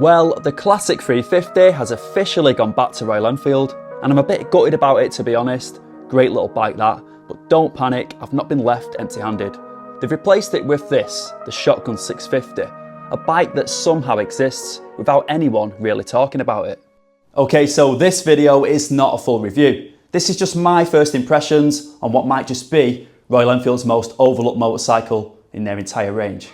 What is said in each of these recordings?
Well, the classic 350 has officially gone back to Royal Enfield, and I'm a bit gutted about it, to be honest. Great little bike that, but don't panic, I've not been left empty-handed. They've replaced it with this, the Shotgun 650, a bike that somehow exists without anyone really talking about it. Okay, so this video is not a full review. This is just my first impressions on what might just be Royal Enfield's most overlooked motorcycle in their entire range.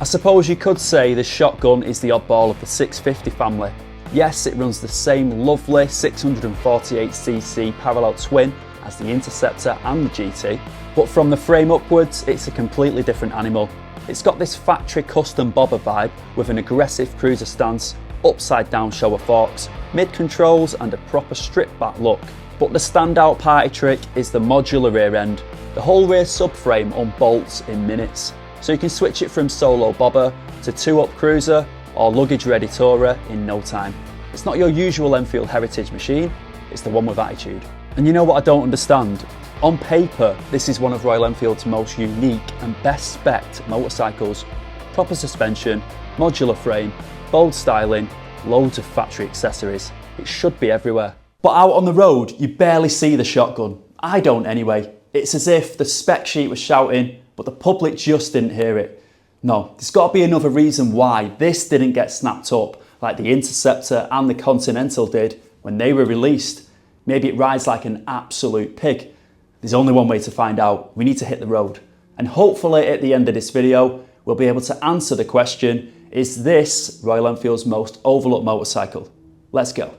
I suppose you could say the Shotgun is the oddball of the 650 family. Yes, it runs the same lovely 648cc parallel twin as the Interceptor and the GT, but from the frame upwards, it's a completely different animal. It's got this factory custom bobber vibe with an aggressive cruiser stance, upside down shower forks, mid controls and a proper stripped back look. But the standout party trick is the modular rear end. The whole rear subframe unbolts in minutes, so you can switch it from solo bobber to 2-up cruiser or luggage ready tourer in no time. It's not your usual Enfield heritage machine, it's the one with attitude. And you know what I don't understand? On paper, this is one of Royal Enfield's most unique and best spec'd motorcycles. Proper suspension, modular frame, bold styling, loads of factory accessories. It should be everywhere. But out on the road, you barely see the Shotgun. I don't anyway. It's as if the spec sheet was shouting, but the public just didn't hear it. No, there's got to be another reason why this didn't get snapped up like the Interceptor and the Continental did when they were released. Maybe it rides like an absolute pig. There's only one way to find out. We need to hit the road. And hopefully at the end of this video, we'll be able to answer the question, is this Royal Enfield's most overlooked motorcycle? Let's go.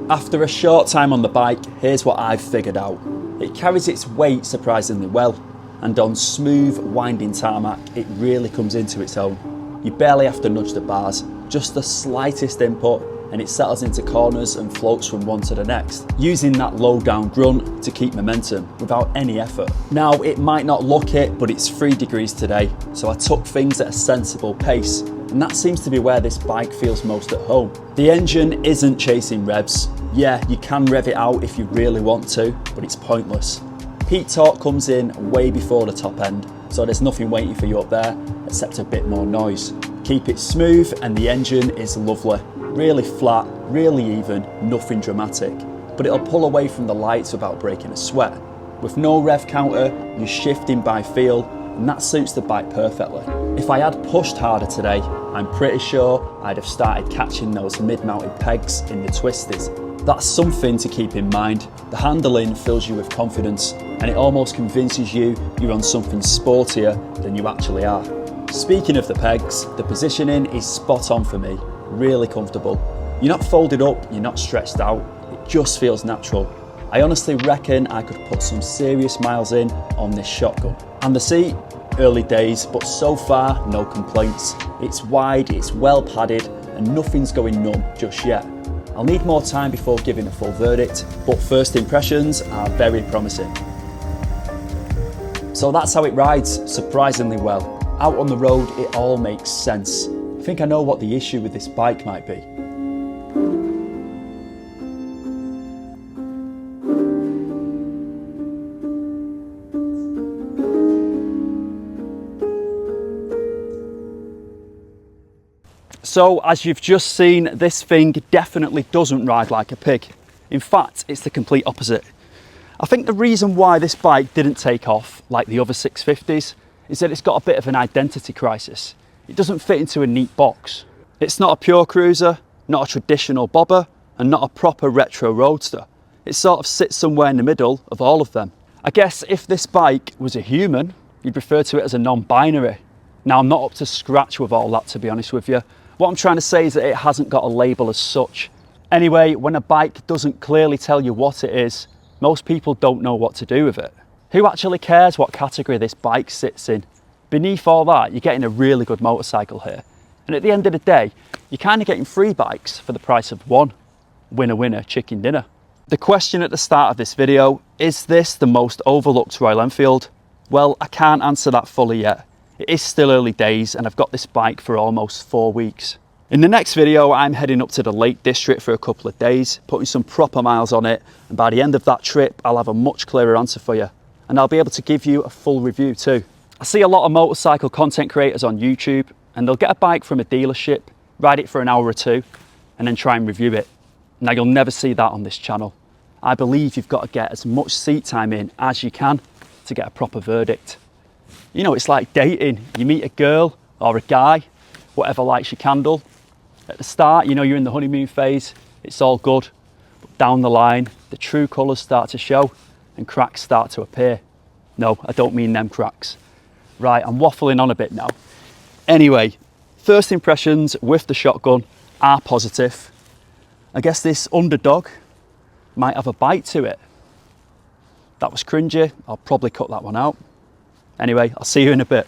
After a short time on the bike, here's what I've figured out. It carries its weight surprisingly well, and on smooth, winding tarmac, it really comes into its own. You barely have to nudge the bars, just the slightest input, and it settles into corners and floats from one to the next, using that low down grunt to keep momentum without any effort. Now, it might not look it, but it's 3 degrees today, so I took things at a sensible pace, and that seems to be where this bike feels most at home. The engine isn't chasing revs. Yeah, you can rev it out if you really want to, but it's pointless. Peak torque comes in way before the top end, so there's nothing waiting for you up there except a bit more noise. Keep it smooth and the engine is lovely. Really flat, really even, nothing dramatic. But it'll pull away from the lights without breaking a sweat. With no rev counter, you're shifting by feel, and that suits the bike perfectly. If I had pushed harder today, I'm pretty sure I'd have started catching those mid-mounted pegs in the twisties. That's something to keep in mind. The handling fills you with confidence, and it almost convinces you you're on something sportier than you actually are. Speaking of the pegs, the positioning is spot on for me, really comfortable. You're not folded up, you're not stretched out, it just feels natural. I honestly reckon I could put some serious miles in on this shotgun. And the seat, early days, but so far no complaints. It's wide, it's well padded, and nothing's going numb just yet. I'll need more time before giving a full verdict, but first impressions are very promising. So that's how it rides, surprisingly well. Out on the road, it all makes sense. I think I know what the issue with this bike might be. So, as you've just seen, this thing definitely doesn't ride like a pig. In fact, it's the complete opposite. I think the reason why this bike didn't take off like the other 650s is that it's got a bit of an identity crisis. It doesn't fit into a neat box. It's not a pure cruiser, not a traditional bobber, and not a proper retro roadster. It sort of sits somewhere in the middle of all of them. I guess if this bike was a human, you'd refer to it as a non-binary. Now, I'm not up to scratch with all that, to be honest with you. What I'm trying to say is that it hasn't got a label as such. Anyway, when a bike doesn't clearly tell you what it is, most people don't know what to do with it. Who actually cares what category this bike sits in? Beneath all that, you're getting a really good motorcycle here. And at the end of the day, you're kind of getting 3 bikes for the price of 1. Winner, winner, chicken dinner. The question at the start of this video, is this the most overlooked Royal Enfield? Well, I can't answer that fully yet. It is still early days and I've got this bike for almost 4 weeks. In the next video, I'm heading up to the Lake District for a couple of days, putting some proper miles on it, and by the end of that trip, I'll have a much clearer answer for you. And I'll be able to give you a full review too. I see a lot of motorcycle content creators on YouTube, and they'll get a bike from a dealership, ride it for an hour or 2, and then try and review it. Now, you'll never see that on this channel. I believe you've got to get as much seat time in as you can to get a proper verdict. You know, it's like dating. You meet a girl or a guy, whatever lights your candle. At the start, you know, you're in the honeymoon phase, it's all good. But down the line, the true colours start to show and cracks start to appear. No, I don't mean them cracks. Right, I'm waffling on a bit now. Anyway, first impressions with the shotgun are positive. I guess this underdog might have a bite to it. That was cringy, I'll probably cut that one out. Anyway, I'll see you in a bit.